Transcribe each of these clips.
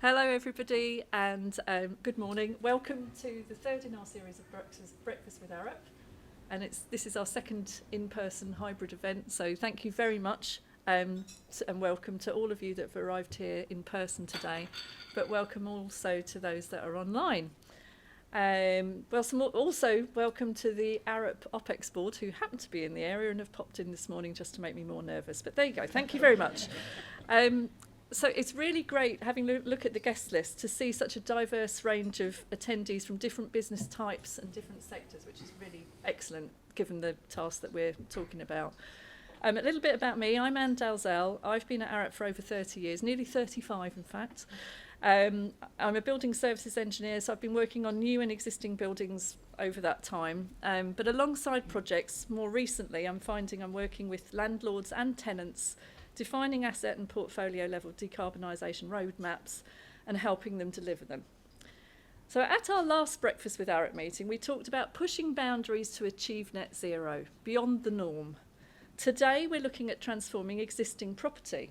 Hello everybody and good morning. Welcome to the third in our series of Breakfast with Arup, and this is our second in-person hybrid event, so thank you very much and welcome to all of you that have arrived here in person today, but welcome also to those that are online. Also welcome to the Arup OPEX board who happen to be in the area and have popped in this morning just to make me more nervous, but there you go, thank you very much. So it's really great having a look at the guest list to see such a diverse range of attendees from different business types and different sectors, which is really excellent given the task that we're talking about. A little bit about me, I'm Dalzall. I've been at Arup for over 30 years, nearly 35 in fact. I'm a building services engineer, so I've been working on new and existing buildings over that time. But alongside projects, more recently, I'm finding I'm working with landlords and tenants, defining asset and portfolio level decarbonisation roadmaps and helping them deliver them. So at our last Breakfast with Arup meeting, we talked about pushing boundaries to achieve net zero, beyond the norm. Today, we're looking at transforming existing property.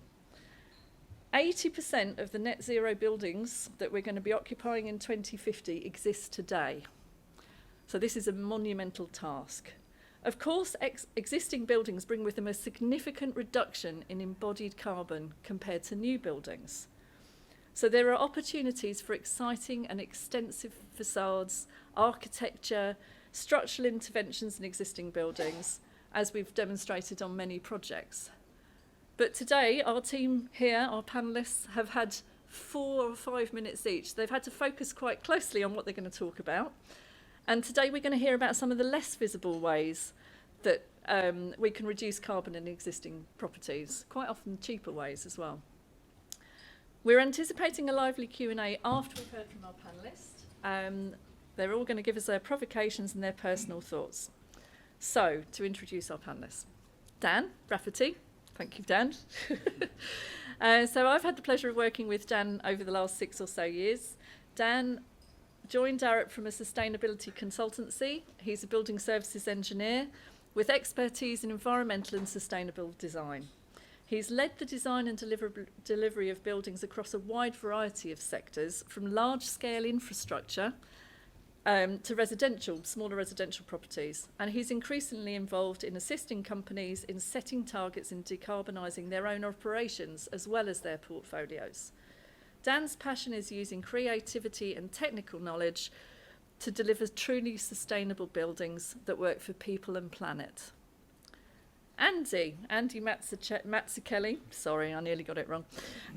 80% of the net zero buildings that we're going to be occupying in 2050 exist today. So this is a monumental task. Of course, existing buildings bring with them a significant reduction in embodied carbon compared to new buildings. So there are opportunities for exciting and extensive facades, architecture, structural interventions in existing buildings, as we've demonstrated on many projects. But today, our team here, our panellists, have had 4 or 5 minutes each. They've had to focus quite closely on what they're going to talk about. And today we're going to hear about some of the less visible ways that we can reduce carbon in existing properties, quite often cheaper ways as well. We're anticipating a lively Q&A after we've heard from our panellists. They're all going to give us their provocations and their personal thoughts. So, to introduce our panellists. Dan Rafferty. Thank you, Dan. So I've had the pleasure of working with Dan over the last 6 or so years. Dan joined Arup from a sustainability consultancy. He's a building services engineer with expertise in environmental and sustainable design. He's led the design and delivery of buildings across a wide variety of sectors, from large-scale infrastructure to smaller residential properties. And he's increasingly involved in assisting companies in setting targets in decarbonising their own operations as well as their portfolios. Dan's passion is using creativity and technical knowledge to deliver truly sustainable buildings that work for people and planet. Andy Mazzucchelli, sorry, I nearly got it wrong.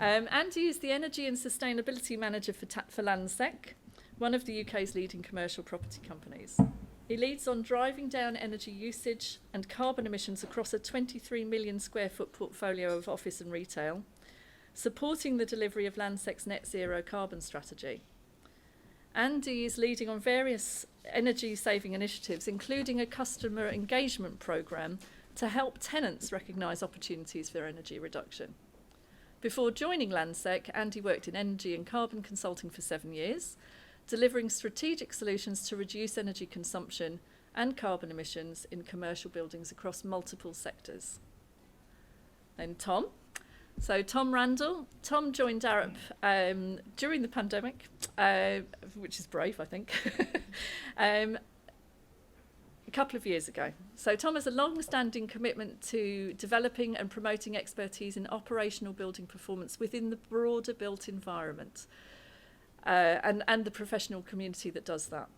Andy is the Energy and Sustainability Manager for Landsec, one of the UK's leading commercial property companies. He leads on driving down energy usage and carbon emissions across a 23 million square foot portfolio of office and retail, supporting the delivery of Landsec's net zero carbon strategy. Andy is leading on various energy saving initiatives, including a customer engagement programme to help tenants recognise opportunities for energy reduction. Before joining Landsec, Andy worked in energy and carbon consulting for 7 years, delivering strategic solutions to reduce energy consumption and carbon emissions in commercial buildings across multiple sectors. Then Tom. So Tom Randall. Tom joined Arup during the pandemic, which is brave, I think, a couple of years ago. So Tom has a long-standing commitment to developing and promoting expertise in operational building performance within the broader built environment and the professional community that does that.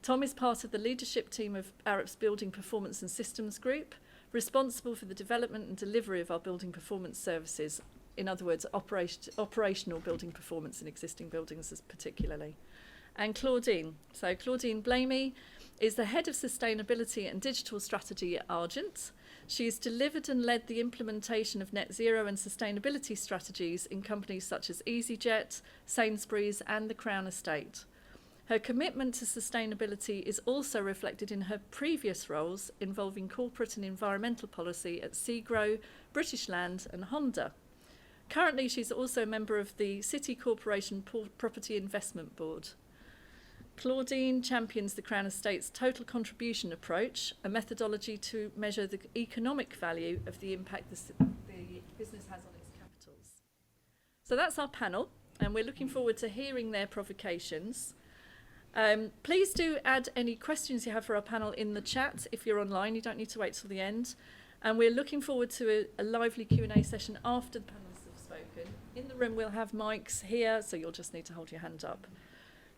Tom is part of the leadership team of Arup's Building Performance and Systems Group, responsible for the development and delivery of our building performance services, in other words, operational building performance in existing buildings particularly. And Claudine. So Claudine Blamey is the Head of Sustainability and Digital Strategy at Argent. She has delivered and led the implementation of net zero and sustainability strategies in companies such as EasyJet, Sainsbury's and the Crown Estate. Her commitment to sustainability is also reflected in her previous roles involving corporate and environmental policy at Segro, British Land and Honda. Currently, she's also a member of the City Corporation Property Investment Board. Claudine champions the Crown Estate's total contribution approach, a methodology to measure the economic value of the impact the business has on its capitals. So that's our panel. and we're looking forward to hearing their provocations. Please do add any questions you have for our panel in the chat. If you're online, you don't need to wait till the end. And we're looking forward to a lively Q&A session after the panelists have spoken. In the room, we'll have mics here, so you'll just need to hold your hand up.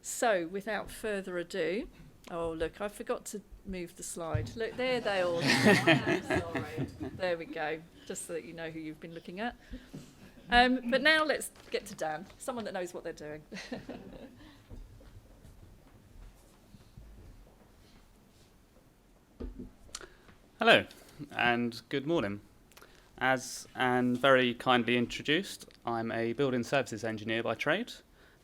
So, without further ado, oh, look, I forgot to move the slide. Look, there they all are. I'm sorry. There we go, just so that you know who you've been looking at. But now let's get to Dan, someone that knows what they're doing. Hello, and good morning. As Anne very kindly introduced, I'm a building services engineer by trade,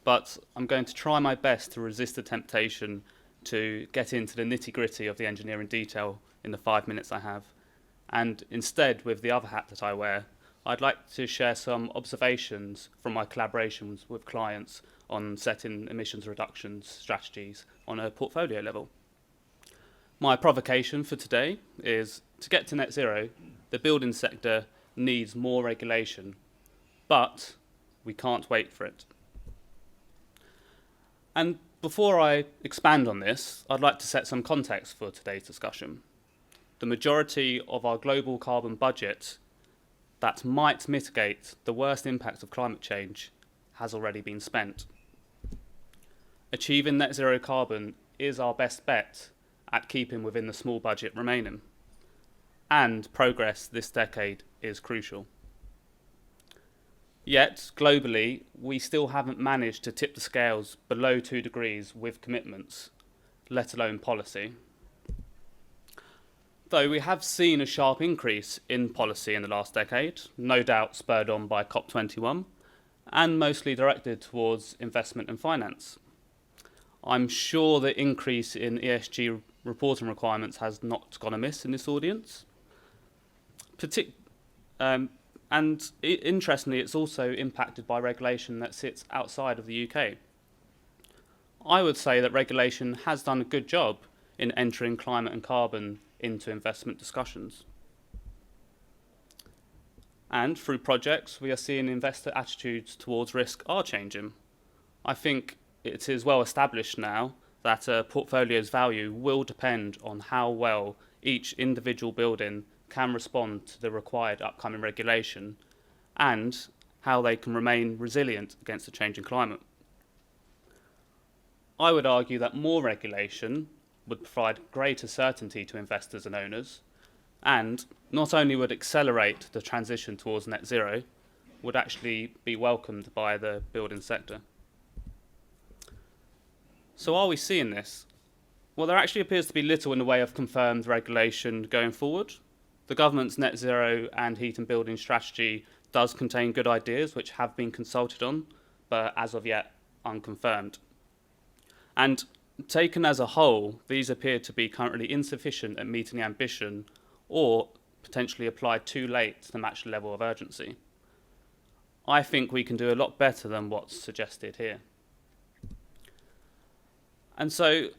but I'm going to try my best to resist the temptation to get into the nitty-gritty of the engineering detail in the 5 minutes I have. And instead, with the other hat that I wear, I'd like to share some observations from my collaborations with clients on setting emissions reductions strategies on a portfolio level. My provocation for today is to get to net zero, the building sector needs more regulation, but we can't wait for it. And before I expand on this, I'd like to set some context for today's discussion. The majority of our global carbon budget that might mitigate the worst impacts of climate change has already been spent. Achieving net zero carbon is our best bet at keeping within the small budget remaining, and progress this decade is crucial. Yet, globally, we still haven't managed to tip the scales below 2 degrees with commitments, let alone policy. Though we have seen a sharp increase in policy in the last decade, no doubt spurred on by COP21, and mostly directed towards investment and finance. I'm sure the increase in ESG reporting requirements has not gone amiss in this audience. Interestingly, it's also impacted by regulation that sits outside of the UK. I would say that regulation has done a good job in entering climate and carbon into investment discussions. And through projects, we are seeing investor attitudes towards risk are changing. I think it is well established now that a portfolio's value will depend on how well each individual building can respond to the required upcoming regulation and how they can remain resilient against the changing climate. I would argue that more regulation would provide greater certainty to investors and owners, and not only would accelerate the transition towards net zero, would actually be welcomed by the building sector. So are we seeing this? Well, there actually appears to be little in the way of confirmed regulation going forward. The government's net zero and heat and building strategy does contain good ideas which have been consulted on, but as of yet unconfirmed. And taken as a whole, these appear to be currently insufficient at meeting the ambition or potentially applied too late to match the level of urgency. I think we can do a lot better than what's suggested here. And so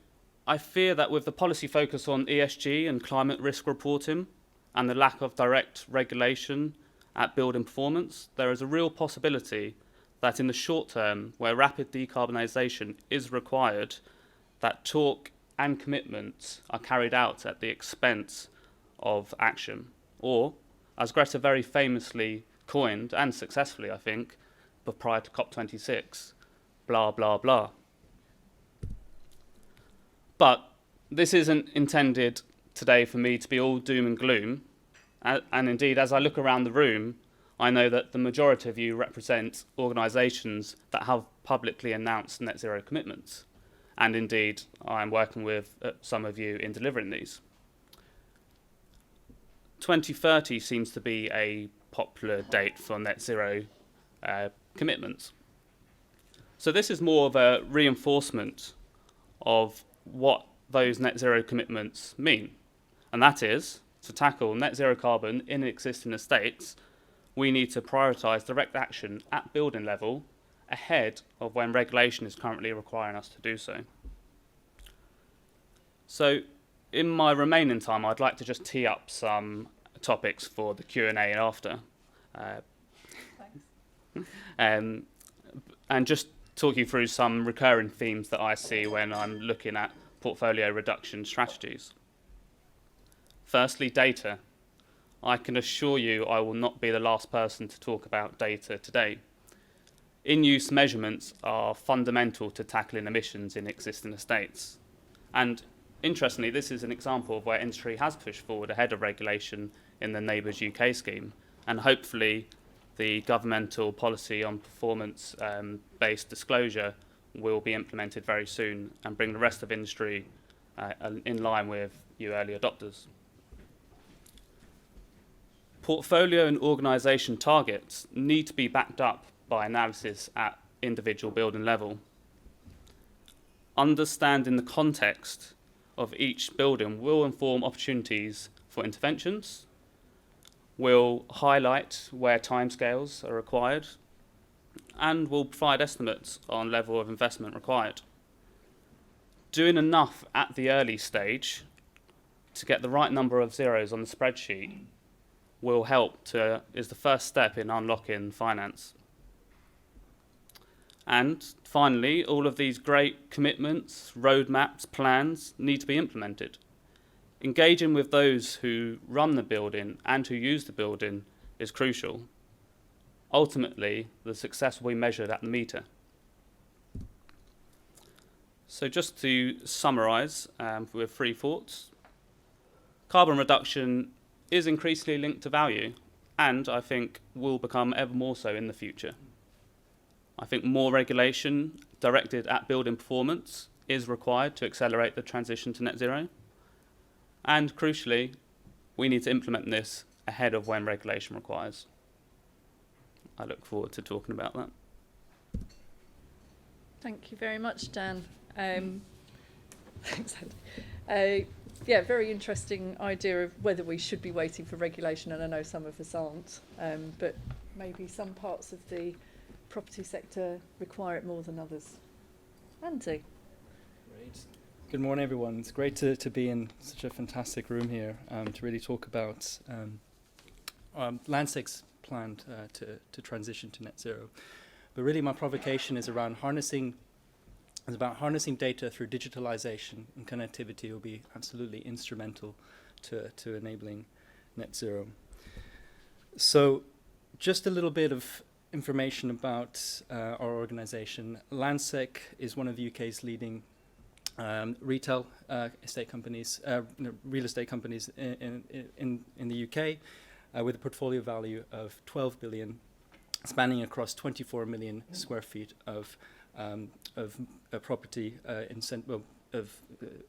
I fear that with the policy focus on ESG and climate risk reporting and the lack of direct regulation at building performance, there is a real possibility that in the short term, where rapid decarbonisation is required, that talk and commitments are carried out at the expense of action. Or, as Greta very famously coined, and successfully I think, but prior to COP26, blah, blah, blah. But this isn't intended today for me to be all doom and gloom. And indeed, as I look around the room, I know that the majority of you represent organisations that have publicly announced net zero commitments. And indeed, I'm working with some of you in delivering these. 2030 seems to be a popular date for net zero commitments. So this is more of a reinforcement of what those net zero commitments mean. And that is, to tackle net zero carbon in existing estates, we need to prioritise direct action at building level ahead of when regulation is currently requiring us to do so. So in my remaining time, I'd like to just tee up some topics for the Q&A after. and just talk you through some recurring themes that I see when I'm looking at portfolio reduction strategies. Firstly, data. I can assure you I will not be the last person to talk about data today. In-use measurements are fundamental to tackling emissions in existing estates. And interestingly, this is an example of where industry has pushed forward ahead of regulation in the Neighbours UK scheme, and hopefully the governmental policy on performance-based disclosure will be implemented very soon and bring the rest of industry in line with you early adopters. Portfolio and organisation targets need to be backed up by analysis at individual building level. Understanding the context of each building will inform opportunities for interventions, will highlight where timescales are required, and will provide estimates on level of investment required. Doing enough at the early stage to get the right number of zeros on the spreadsheet will help is the first step in unlocking finance. And finally, all of these great commitments, roadmaps, plans need to be implemented. Engaging with those who run the building and who use the building is crucial. Ultimately, the success will be measured at the meter. So just to summarise with 3 thoughts, carbon reduction is increasingly linked to value, and I think will become ever more so in the future. I think more regulation directed at building performance is required to accelerate the transition to net zero. And crucially, we need to implement this ahead of when regulation requires. I look forward to talking about that. Thank you very much, Dan. Thanks, Andy. Yeah, very interesting idea of whether we should be waiting for regulation, and I know some of us aren't, but maybe some parts of the property sector require it more than others. Andy. Great. Good morning, everyone. It's great to be in such a fantastic room here to really talk about Landsec's plan to transition to net zero. But really my provocation is around harnessing data through digitalization, and connectivity will be absolutely instrumental to enabling net zero. So just a little bit of information about our organization. Landsec is one of the UK's leading retail estate companies, real estate companies in the UK, with a portfolio value of 12 billion, spanning across 24 million square feet of property of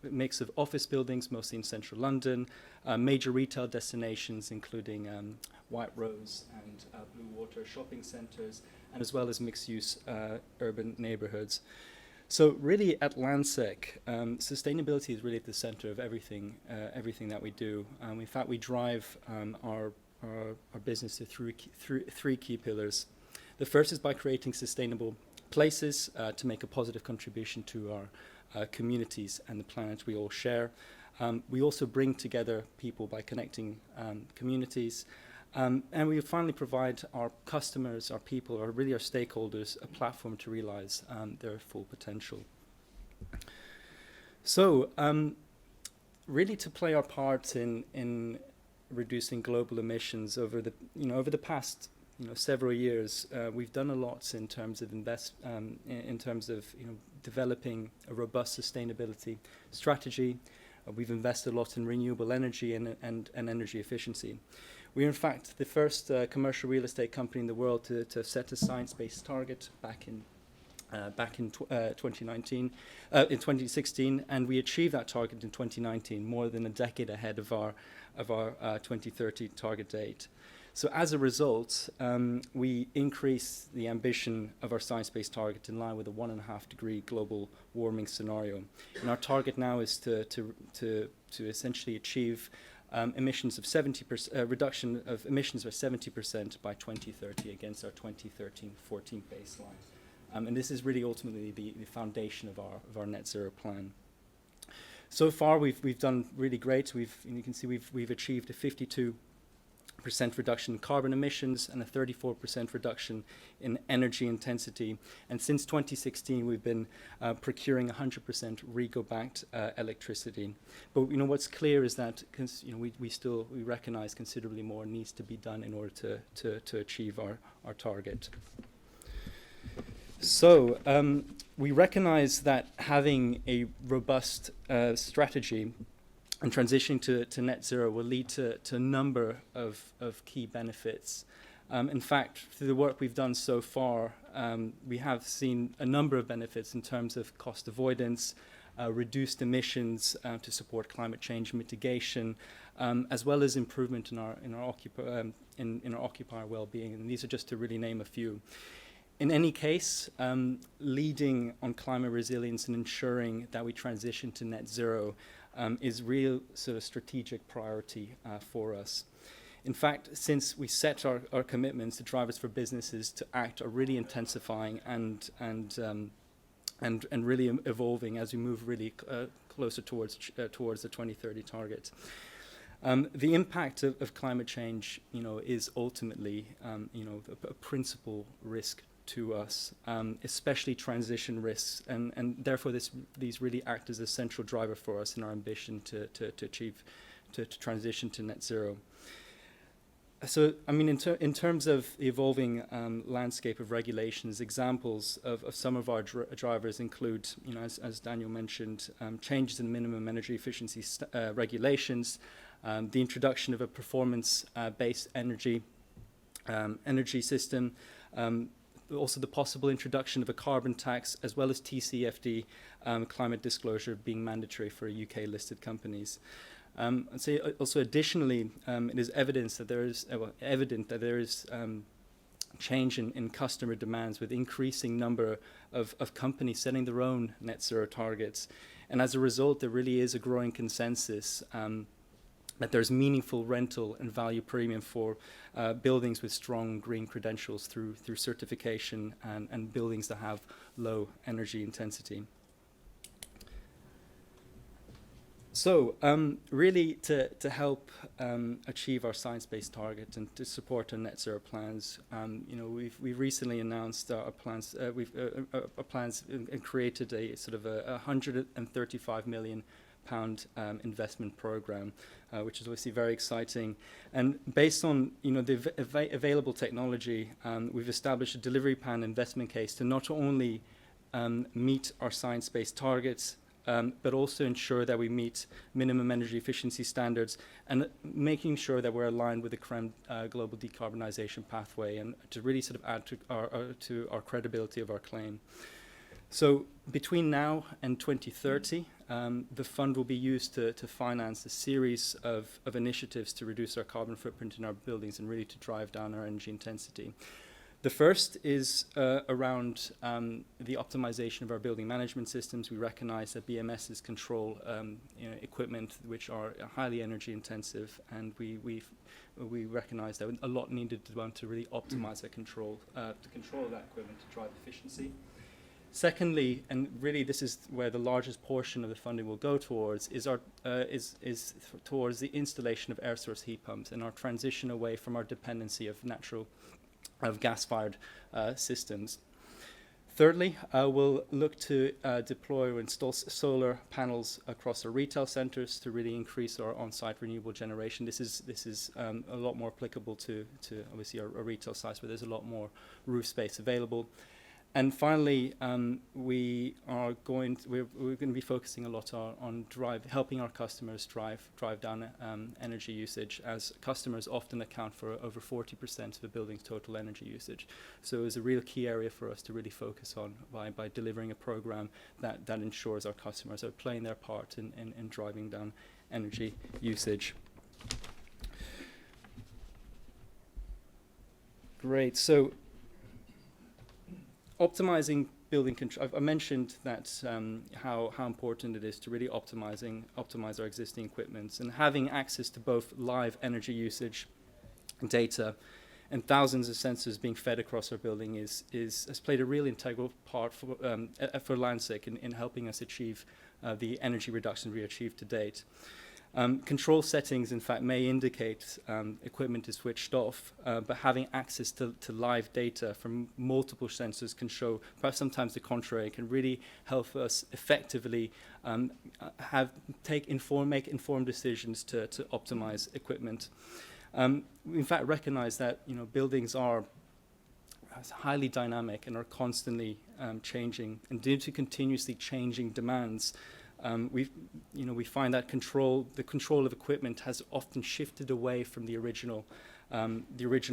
a mix of office buildings, mostly in central London, major retail destinations including White Rose and Blue Water shopping centres, and as well as mixed-use urban neighbourhoods. So really at Landsec, sustainability is really at the centre of everything that we do. In fact, we drive our business through 3 key pillars. The first is by creating sustainable places to make a positive contribution to our communities and the planet we all share. We also bring together people by connecting communities. And we finally provide our customers, our people, or really our stakeholders, a platform to realize their full potential. So really to play our part in reducing global emissions over the past several years, we've done a lot in terms of developing a robust sustainability strategy. We've invested a lot in renewable energy and energy efficiency. We are in fact the first commercial real estate company in the world to set a science-based target back in 2016, and we achieved that target in 2019, more than a decade ahead of our 2030 target date. So as a result, we increase the ambition of our science-based target in line with a 1.5 degree global warming scenario. And our target now is to essentially achieve emissions of 70% reduction of emissions by 70% by 2030 against our 2013-14 baseline. And this is really ultimately the foundation of our net zero plan. So far, we've done really great. You can see we've achieved a 52% reduction in carbon emissions and a 34% reduction in energy intensity. And since 2016, we've been procuring 100% REGO-backed electricity. But what's clear is that we recognize considerably more needs to be done in order to achieve our target. So we recognize that having a robust strategy and transitioning to net zero will lead to a number of key benefits. In fact, through the work we've done so far, we have seen a number of benefits in terms of cost avoidance, reduced emissions to support climate change mitigation, as well as improvement in our occupier well-being. And these are just to really name a few. In any case, leading on climate resilience and ensuring that we transition to net zero is real sort of strategic priority for us. In fact, since we set our commitments, the drivers for businesses to act are really intensifying and really evolving as we move really closer towards the 2030 target. The impact of climate change, is ultimately, a principal risk to us, especially transition risks, and therefore these really act as a central driver for us in our ambition to transition to net zero. So, in terms of the evolving landscape of regulations, examples of some of our drivers include, as Daniel mentioned, changes in minimum energy efficiency regulations, the introduction of a performance-based energy system, also the possible introduction of a carbon tax, as well as TCFD climate disclosure being mandatory for UK-listed companies. I'd say also additionally, it is evident that there is change in customer demands with increasing number of companies setting their own net zero targets. And as a result, there really is a growing consensus that there's meaningful rental and value premium for buildings with strong green credentials through certification and buildings that have low energy intensity. So really to help achieve our science-based target and to support our net zero plans, we've recently announced our plans. Our plans and created a sort of a £135 million investment program, which is obviously very exciting. And based on the available technology, we've established a delivery plan investment case to not only meet our science-based targets, but also ensure that we meet minimum energy efficiency standards and making sure that we're aligned with the global decarbonisation pathway, and to really sort of add to our credibility of our claim. So between now and 2030, the fund will be used to finance a series of initiatives to reduce our carbon footprint in our buildings and really to drive down our energy intensity. The first is around the optimization of our building management systems. We recognize that BMSs control equipment which are highly energy intensive, and we recognize that a lot needed to be done to really optimize that control that equipment to drive efficiency. Secondly, and really this is where the largest portion of the funding will go towards, is towards the installation of air source heat pumps and our transition away from our dependency of gas-fired systems. Thirdly, we'll look to deploy or install solar panels across our retail centres to really increase our on-site renewable generation. This is a lot more applicable to obviously our retail sites, where there's a lot more roof space available. And finally, we're going to be focusing a lot on helping our customers drive down energy usage, as customers often account for over 40% of a building's total energy usage. So it's a real key area for us to really focus on by delivering a program that ensures our customers are playing their part in driving down energy usage. Great. So optimizing building control. I mentioned that how important it is to really optimize our existing equipment, and having access to both live energy usage data and thousands of sensors being fed across our building has played a really integral part for Landsec in helping us achieve the energy reduction we achieved to date. Control settings, in fact, may indicate equipment is switched off, but having access to live data from multiple sensors can show, perhaps sometimes the contrary, can really help us effectively make informed decisions to optimize equipment. We in fact recognize that buildings are highly dynamic and are constantly changing, and due to continuously changing demands, we find that the control of equipment has often shifted away from the original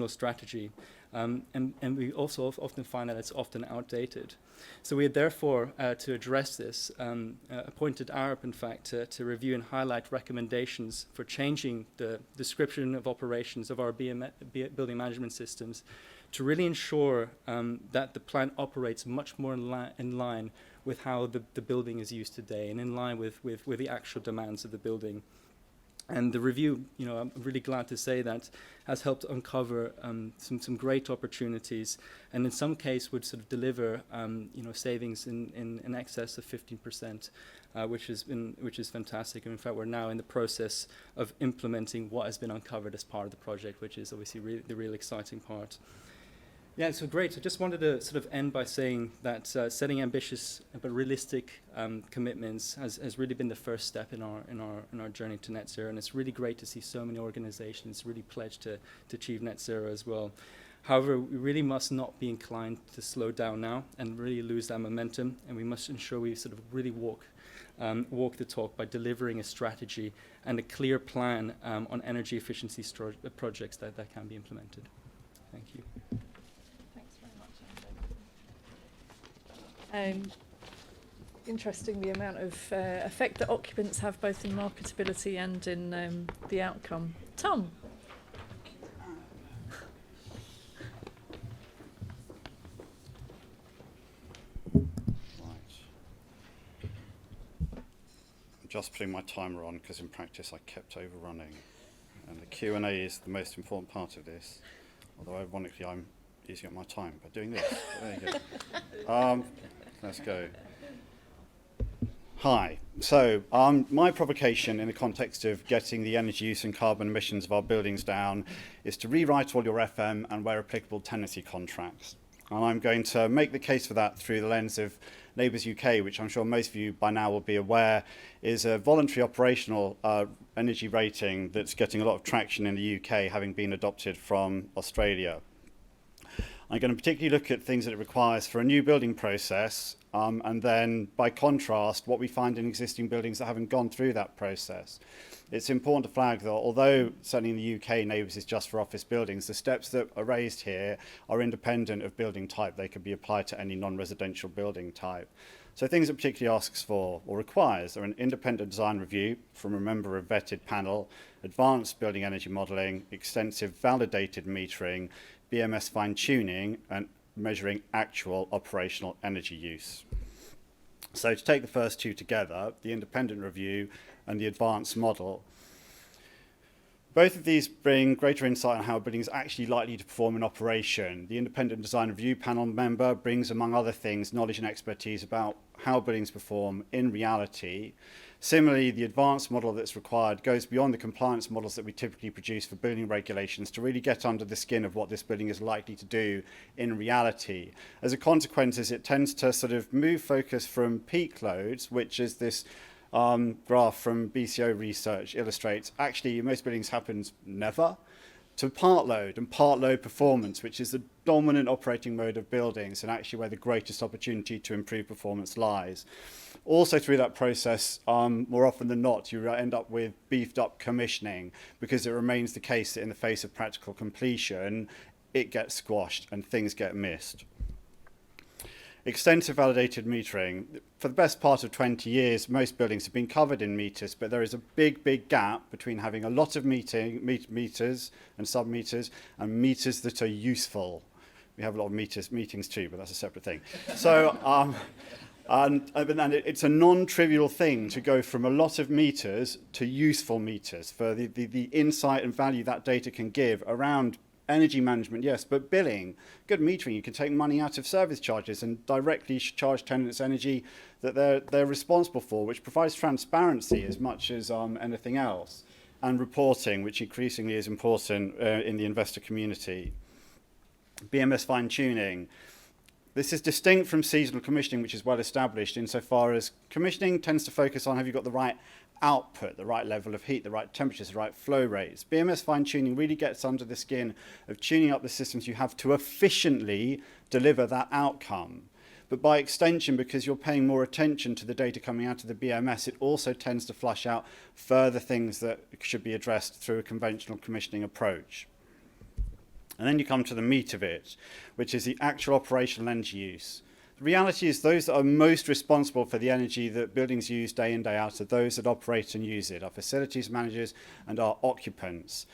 strategy, and we also often find that it's often outdated. So we had therefore, to address this, appointed Arup, in fact, to review and highlight recommendations for changing the description of operations of our building management systems to really ensure that the plant operates much more in line with how the building is used today and in line with the actual demands of the building. And the review, I'm really glad to say that, has helped uncover some great opportunities, and in some case would sort of deliver savings in excess of 15%, which is fantastic. And in fact, we're now in the process of implementing what has been uncovered as part of the project, which is obviously the real exciting part. Yeah, so great. I just wanted to sort of end by saying that setting ambitious but realistic commitments has really been the first step in our journey to net zero, and it's really great to see so many organizations really pledge to achieve net zero as well. However, we really must not be inclined to slow down now and really lose that momentum, and we must ensure we sort of really walk the talk by delivering a strategy and a clear plan on energy efficiency projects that can be implemented. Thank you. Interesting the amount of effect that occupants have both in marketability and in the outcome. Tom? Right. I'm just putting my timer on because in practice I kept overrunning. And the Q&A is the most important part of this, although ironically I'm using up my time by doing this. There you go. Let's go. Hi. So my provocation in the context of getting the energy use and carbon emissions of our buildings down is to rewrite all your FM and, where applicable, tenancy contracts. And I'm going to make the case for that through the lens of Neighbours UK, which I'm sure most of you by now will be aware is a voluntary operational energy rating that's getting a lot of traction in the UK, having been adopted from Australia. I'm going to particularly look at things that it requires for a new building process, and then, by contrast, what we find in existing buildings that haven't gone through that process. It's important to flag that although, certainly in the UK, Neighbours is just for office buildings, the steps that are raised here are independent of building type. They could be applied to any non-residential building type. So things it particularly asks for or requires are an independent design review from a member of vetted panel, advanced building energy modelling, extensive validated metering, BMS fine-tuning, and measuring actual operational energy use. So to take the first two together, the independent review and the advanced model, both of these bring greater insight on how a building is actually likely to perform in operation. The independent design review panel member brings, among other things, knowledge and expertise about how buildings perform in reality. Similarly, the advanced model that's required goes beyond the compliance models that we typically produce for building regulations to really get under the skin of what this building is likely to do in reality. As a consequence, it tends to sort of move focus from peak loads, which is this graph from BCO research illustrates, actually most buildings happens never, to part load and part load performance, which is the dominant operating mode of buildings and actually where the greatest opportunity to improve performance lies. Also through that process, more often than not, you end up with beefed up commissioning, because it remains the case that in the face of practical completion, it gets squashed and things get missed. Extensive validated metering. For the best part of 20 years, most buildings have been covered in meters, but there is a big gap between having a lot of meters and sub-meters and meters that are useful. We have a lot of meetings too, but that's a separate thing. So, and it's a non-trivial thing to go from a lot of meters to useful meters for the insight and value that data can give around energy management, yes, but billing, good metering. You can take money out of service charges and directly charge tenants energy that they're responsible for, which provides transparency as much as anything else, and reporting, which increasingly is important in the investor community. BMS fine-tuning. This is distinct from seasonal commissioning, which is well established insofar as commissioning tends to focus on have you got the right output, the right level of heat, the right temperatures, the right flow rates. BMS fine-tuning really gets under the skin of tuning up the systems you have to efficiently deliver that outcome. But by extension, because you're paying more attention to the data coming out of the BMS, it also tends to flush out further things that should be addressed through a conventional commissioning approach. And then you come to the meat of it, which is the actual operational energy use. The reality is those that are most responsible for the energy that buildings use day in, day out are those that operate and use it, our facilities managers and our occupants.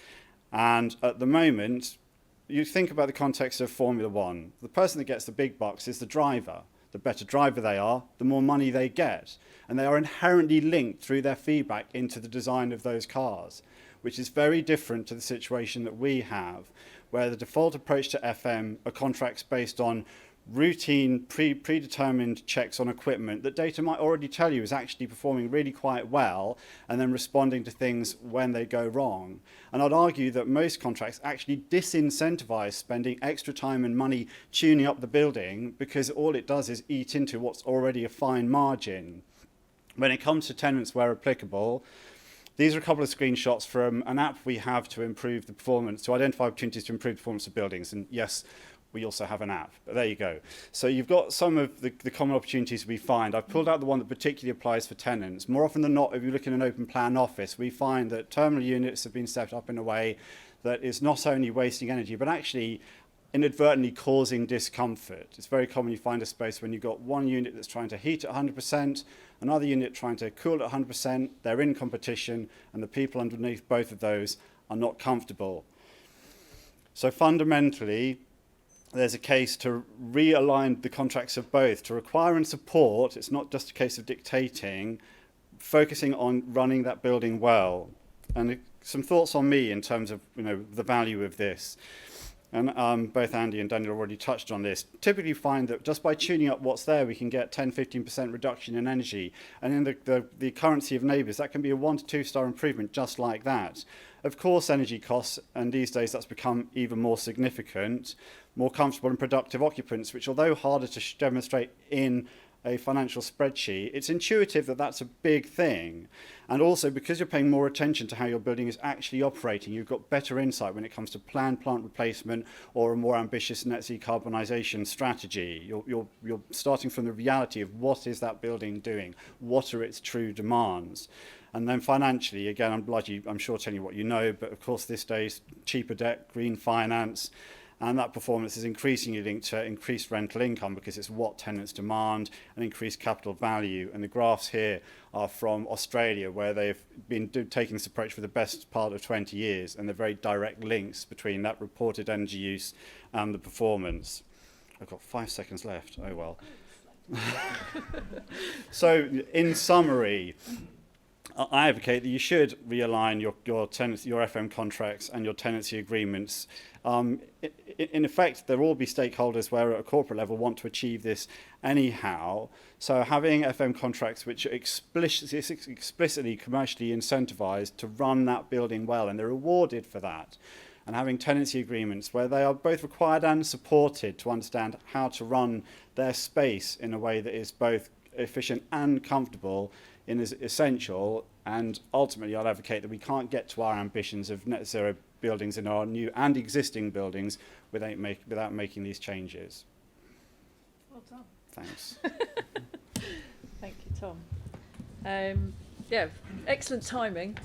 And at the moment, you think about the context of Formula One. The person that gets the big bucks is the driver. The better driver they are, the more money they get. And they are inherently linked through their feedback into the design of those cars, which is very different to the situation that we have, where the default approach to FM are contracts based on routine, predetermined checks on equipment that data might already tell you is actually performing really quite well, and then responding to things when they go wrong. And I'd argue that most contracts actually disincentivize spending extra time and money tuning up the building, because all it does is eat into what's already a fine margin. When it comes to tenants where applicable, these are a couple of screenshots from an app we have to improve the performance, to identify opportunities to improve the performance of buildings. And yes, we also have an app, but there you go. So you've got some of the common opportunities we find. I've pulled out the one that particularly applies for tenants. More often than not, if you look in an open plan office, we find that terminal units have been set up in a way that is not only wasting energy, but actually inadvertently causing discomfort. It's very common you find a space when you've got one unit that's trying to heat at 100%, another unit trying to cool at 100%, they're in competition, and the people underneath both of those are not comfortable. So fundamentally, there's a case to realign the contracts of both, to require and support. It's not just a case of dictating, focusing on running that building well. And some thoughts on me in terms of the value of this. And both Andy and Daniel already touched on this. Typically find that just by tuning up what's there, we can get 10-15% reduction in energy. And in the currency of neighbours, that can be a 1 to 2 star improvement just like that. Of course, energy costs, and these days that's become even more significant, more comfortable and productive occupants, which although harder to demonstrate in a financial spreadsheet, it's intuitive that that's a big thing. And also, because you're paying more attention to how your building is actually operating, you've got better insight when it comes to planned plant replacement or a more ambitious net decarbonisation strategy. You're starting from the reality of what is that building doing, what are its true demands. And then financially, again, I'm sure telling you what you know, but of course this days, cheaper debt, green finance, and that performance is increasingly linked to increased rental income because it's what tenants demand and increased capital value. And the graphs here are from Australia, where they've been taking this approach for the best part of 20 years, and the very direct links between that reported energy use and the performance. I've got 5 seconds left. Oh, well. So, in summary, I advocate that you should realign your FM contracts and your tenancy agreements. In effect, there will all be stakeholders where at a corporate level want to achieve this anyhow. So having FM contracts which are explicitly commercially incentivized to run that building well, and they're rewarded for that, and having tenancy agreements where they are both required and supported to understand how to run their space in a way that is both efficient and comfortable is essential. And ultimately, I'd advocate that we can't get to our ambitions of net zero buildings in our new and existing buildings without making these changes. Well done. Thanks. Thank you, Tom. Yeah, excellent timing.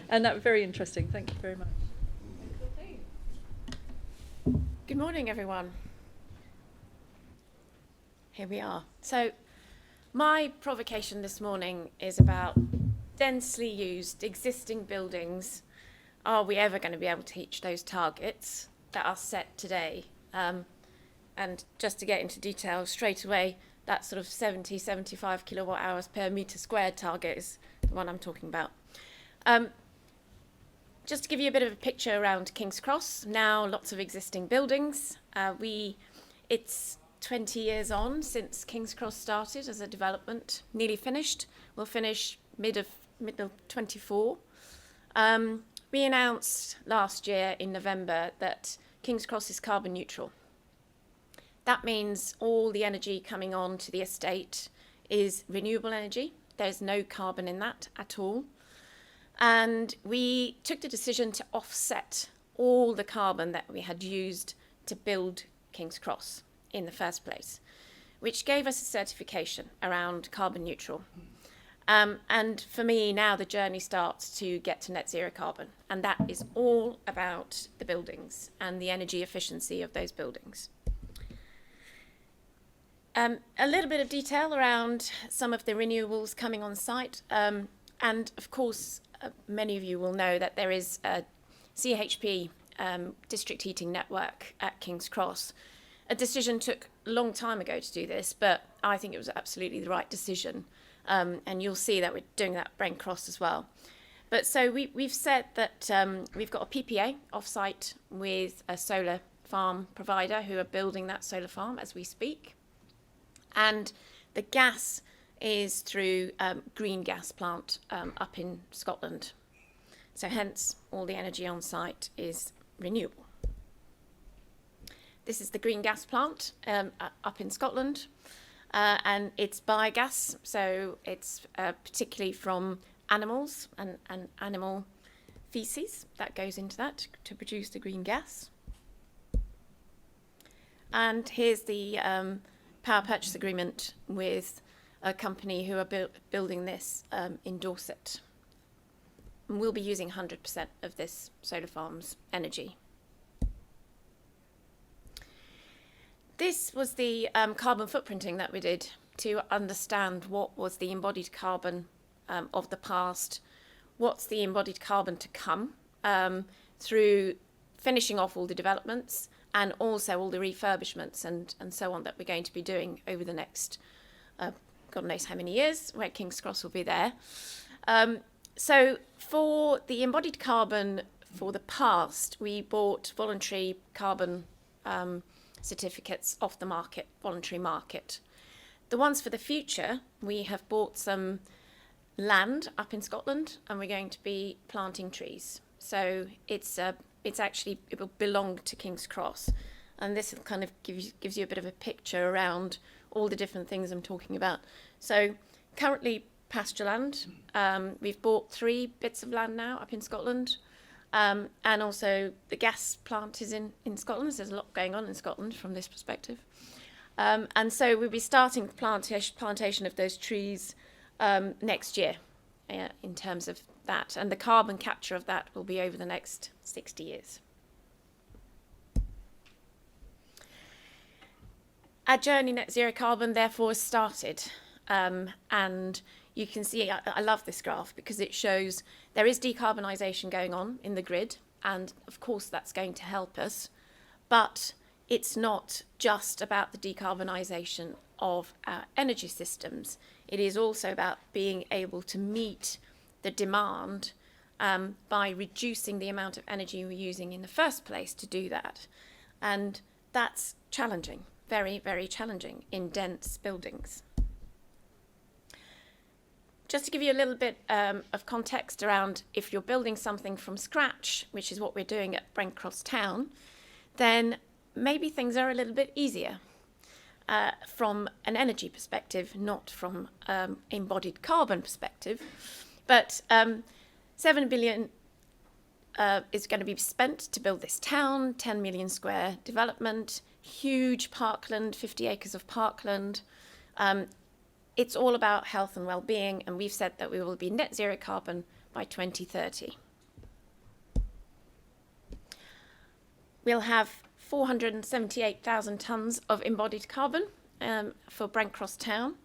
And that was very interesting. Thank you very much. Good morning, everyone. Here we are. So my provocation this morning is about densely used existing buildings. Are we ever going to be able to reach those targets that are set today? And just to get into detail straight away, that sort of 75 kilowatt hours per metre squared target is the one I'm talking about. just to give you a bit of a picture around King's Cross, now lots of existing buildings. It's 20 years on since King's Cross started as a development, nearly finished. We'll finish mid of 24. We announced last year in November that King's Cross is carbon neutral. That means all the energy coming on to the estate is renewable energy. There's no carbon in that at all. And we took the decision to offset all the carbon that we had used to build King's Cross in the first place, which gave us a certification around carbon neutral. And for me, now the journey starts to get to net zero carbon. And that is all about the buildings and the energy efficiency of those buildings. A little bit of detail around some of the renewables coming on site. And of course, many of you will know that there is a CHP district heating network at King's Cross. A decision took a long time ago to do this, but I think it was absolutely the right decision. And you'll see that we're doing that at Brent Cross as well. But so we've said that we've got a PPA off-site with a solar farm provider who are building that solar farm as we speak. And the gas is through green gas plant up in Scotland. So hence all the energy on site is renewable. This is the green gas plant up in Scotland. And it's biogas, so it's particularly from animals and animal feces that goes into that to produce the green gas. And here's the power purchase agreement with a company who are building this in Dorset. And we'll be using 100% of this solar farm's energy. This was the carbon footprinting that we did to understand what was the embodied carbon of the past, what's the embodied carbon to come through finishing off all the developments and also all the refurbishments and so on that we're going to be doing over the next, God knows how many years, where King's Cross will be there. So for the embodied carbon for the past, we bought voluntary carbon certificates off the market, voluntary market. The ones for the future, we have bought some land up in Scotland and we're going to be planting trees. So it will belong to King's Cross. And this kind of gives you a bit of a picture around all the different things I'm talking about. So currently pasture land. We've bought 3 bits of land now up in Scotland. And also the gas plant is in Scotland. There's a lot going on in Scotland from this perspective. And so we'll be starting the plantation of those trees next year in terms of that. And the carbon capture of that will be over the next 60 years. Our journey net zero carbon therefore has started. And you can see, I love this graph because it shows there is decarbonisation going on in the grid. And of course, that's going to help us. But it's not just about the decarbonisation of our energy systems. It is also about being able to meet the demand by reducing the amount of energy we're using in the first place to do that. And that's challenging, very, very challenging in dense buildings. Just to give you a little bit of context around if you're building something from scratch, which is what we're doing at Brent Cross Town, then maybe things are a little bit easier from an energy perspective, not from embodied carbon perspective. But 7 billion is going to be spent to build this town, 10 million square development, huge parkland, 50 acres of parkland. It's all about health and well-being, and we've said that we will be net zero carbon by 2030. We'll have 478,000 tonnes of embodied carbon for Brent Cross Town,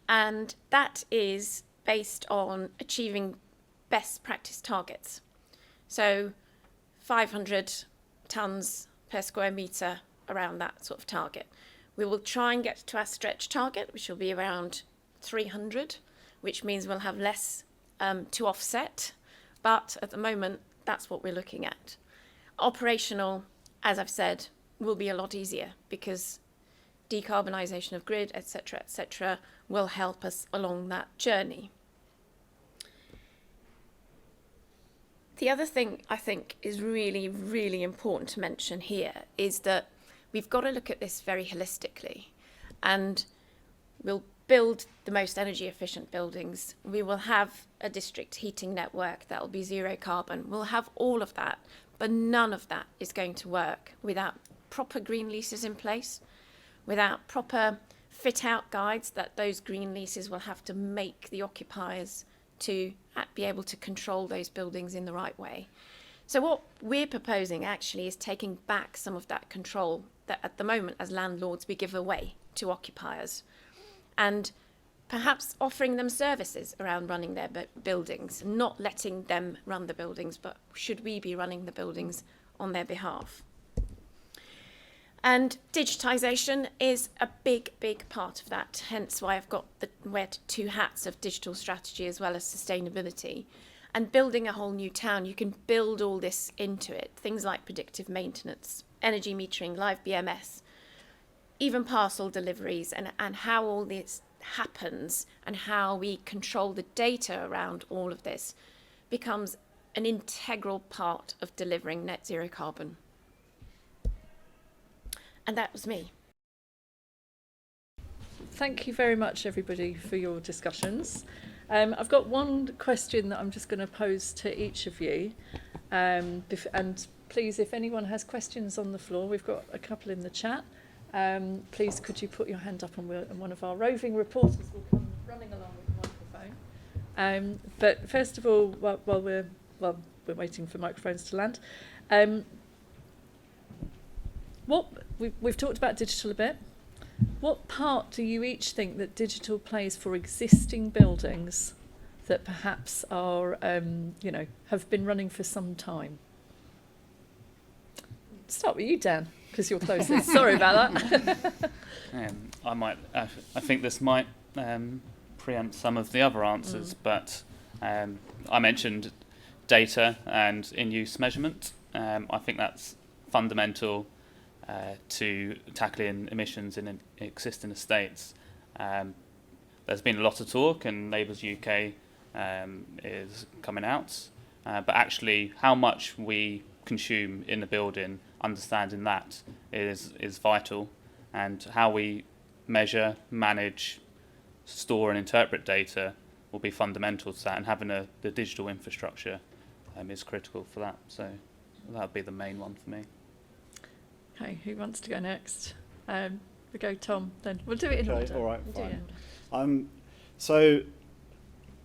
and that is based on achieving best practice targets. So 500 tonnes per square metre around that sort of target. We will try and get to our stretch target, which will be around 300, which means we'll have less to offset. But at the moment, that's what we're looking at. Operational, as I've said, will be a lot easier because decarbonisation of grid, etc., will help us along that journey. The other thing I think is really, really important to mention here is that we've got to look at this very holistically, and we'll build the most energy efficient buildings. We will have a district heating network that will be zero carbon. We'll have all of that, but none of that is going to work without proper green leases in place, without proper fit out guides that those green leases will have to make the occupiers to be able to control those buildings in the right way. So what we're proposing actually is taking back some of that control that at the moment as landlords we give away to occupiers, and perhaps offering them services around running their buildings, not letting them run the buildings, but should we be running the buildings on their behalf? And digitisation is a big, big part of that, hence why I've got wear two hats of digital strategy as well as sustainability. And building a whole new town, you can build all this into it, things like predictive maintenance, energy metering, live BMS, even parcel deliveries, and how all this happens and how we control the data around all of this becomes an integral part of delivering net zero carbon. And that was me. Thank you very much, everybody, for your discussions. I've got one question that I'm just going to pose to each of you. And please, if anyone has questions on the floor, we've got a couple in the chat. Please, could you put your hand up, and one of our roving reporters will come running along with the microphone. But first of all, while we're waiting for microphones to land, we've talked about digital a bit. What part do you each think that digital plays for existing buildings that perhaps are, have been running for some time? Start with you, Dan, because you're closest. Sorry about that. I think this might preempt some of the other answers, but I mentioned data and in-use measurement. I think that's fundamental to tackling emissions in existing estates. There's been a lot of talk, and Labour's UK is coming out, but actually how much we consume in the building, understanding that is vital, and how we measure, manage, store and interpret data will be fundamental to that, and having the digital infrastructure is critical for that. So that would be the main one for me. Okay, who wants to go next? We go Tom, then. We'll do it in order. All right, we'll fine. So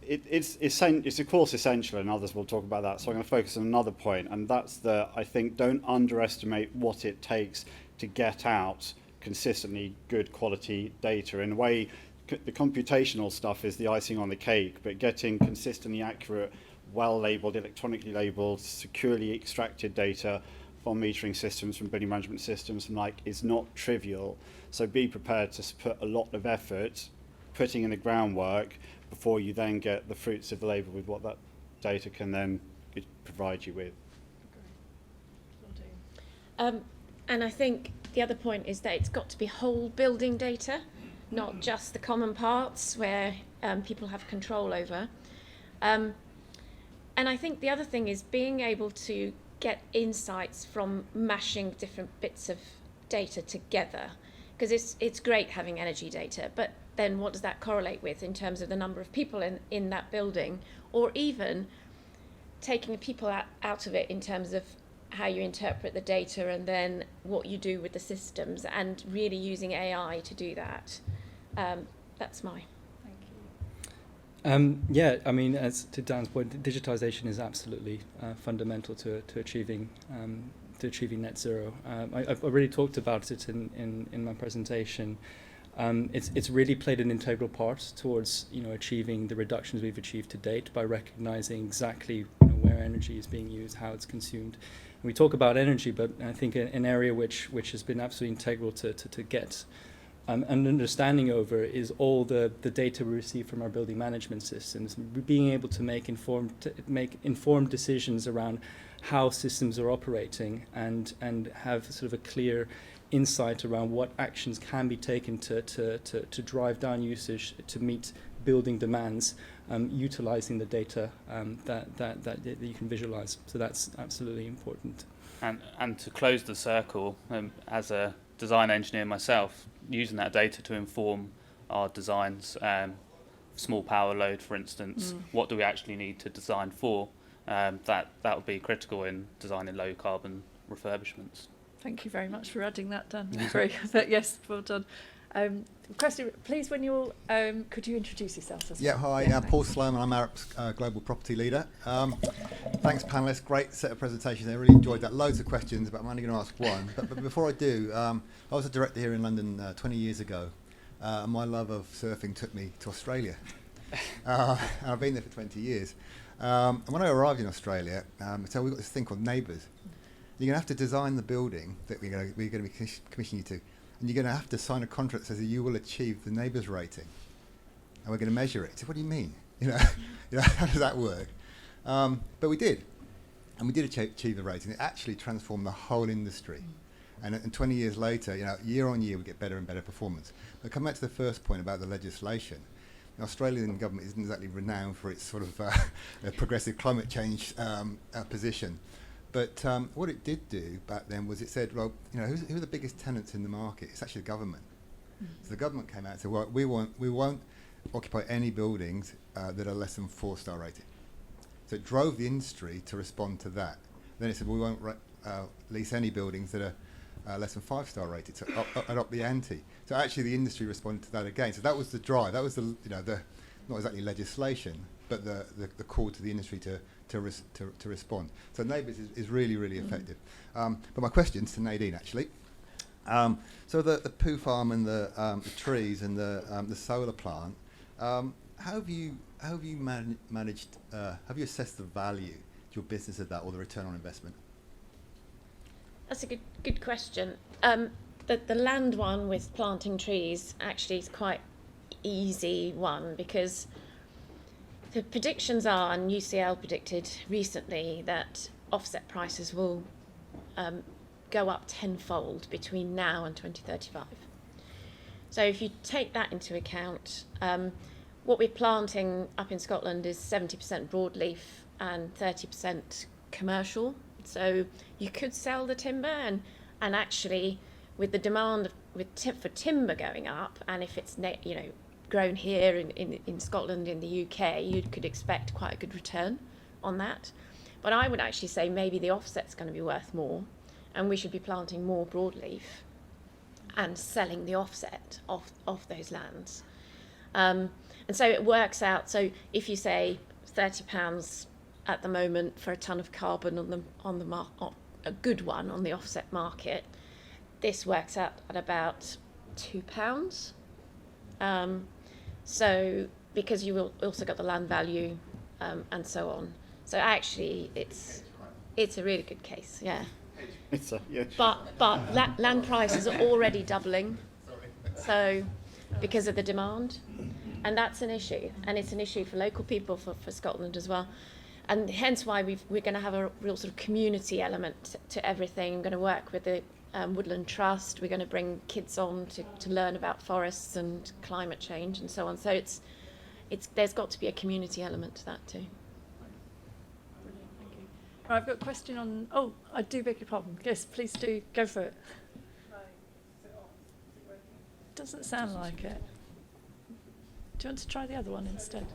it's of course essential, and others will talk about that. So I'm going to focus on another point, and that's that I think don't underestimate what it takes to get out consistently good quality data. In a way, the computational stuff is the icing on the cake, but getting consistently accurate, well-labelled, electronically labelled, securely extracted data from metering systems, from building management systems, and is not trivial. So be prepared to put a lot of effort putting in the groundwork before you then get the fruits of the labour with what that data can then provide you with. And I think the other point is that it's got to be whole building data, not just the common parts where people have control over. And I think the other thing is being able to get insights from mashing different bits of data together, because it's great having energy data, but then what does that correlate with in terms of the number of people in that building, or even taking people out of it in terms of how you interpret the data and then what you do with the systems, and really using AI to do that. That's my. Yeah, I mean, as to Dan's point, digitization is absolutely fundamental to achieving net zero. I've already talked about it in my presentation. It's really played an integral part towards achieving the reductions we've achieved to date by recognizing exactly where energy is being used, how it's consumed. And we talk about energy, but I think an area which has been absolutely integral to get and understanding over is all the data we receive from our building management systems, being able to make informed decisions around how systems are operating and have sort of a clear insight around what actions can be taken to drive down usage to meet building demands, utilizing the data that you can visualize. So that's absolutely important. And to close the circle, as a design engineer myself, using that data to inform our designs, small power load, for instance, what do we actually need to design for? That would be critical in designing low carbon refurbishments. Thank you very much for adding that, Dan. But yes, well done. Question, please, when you're, could you introduce yourself as well? Hi, Paul Sloman, I'm Arup's Global Property Leader. Thanks, panellists, great set of presentations. I really enjoyed that. Loads of questions, but I'm only going to ask one. But before I do, I was a director here in London 20 years ago. My love of surfing took me to Australia. And I've been there for 20 years. And when I arrived in Australia, so we've got this thing called neighbours. You're going to have to design the building that we're going to be commissioning you to. And you're going to have to sign a contract that says that you will achieve the neighbours rating. And we're going to measure it. So what do you mean? How does that work? But we did. And we did achieve the rating. It actually transformed the whole industry. And 20 years later, year on year, we get better and better performance. But come back to the first point about the legislation. The Australian government isn't exactly renowned for its sort of progressive climate change position. But what it did do back then was it said, well, who are the biggest tenants in the market? It's actually the government. So the government came out and said, well, we won't occupy any buildings that are less than 4-star rated. So it drove the industry to respond to that. Then it said, we won't lease any buildings that are less than 5-star rated, so up the ante. So actually the industry responded to that again. So that was the drive. That was the not exactly legislation, but the call to the industry to respond. So Neighbours is really, really effective. But my question's to Nadine, actually. So the poo farm and the trees and the solar plant, how have you managed? Have you assessed the value to your business of that, or the return on investment? That's a good question. The land one with planting trees actually is quite easy one, because the predictions are, and UCL predicted recently, that offset prices will go up tenfold between now and 2035. So if you take that into account, what we're planting up in Scotland is 70% broadleaf and 30% commercial. So you could sell the timber, and actually with the demand for timber going up, and if it's grown here in Scotland, in the UK, you could expect quite a good return on that. But I would actually say maybe the offset's going to be worth more, and we should be planting more broadleaf and selling the offset off those lands. And so it works out. So if you say £30 at the moment for a tonne of carbon on a good one on the offset market, this works out at about £2. So because you will also got the land value and so on. So actually, it's a really good case, yeah. But land prices are already doubling, so because of the demand, and that's an issue, and it's an issue for local people, for Scotland as well, and hence why we're going to have a real sort of community element to everything. I'm going to work with the Woodland Trust. We're going to bring kids on to learn about forests and climate change and so on. So it's there's got to be a community element to that too. Brilliant, thank you. Right, I've got a question on. Oh, I do beg your pardon. Yes, please do go for it. Doesn't sound like it. Do you want to try the other one instead?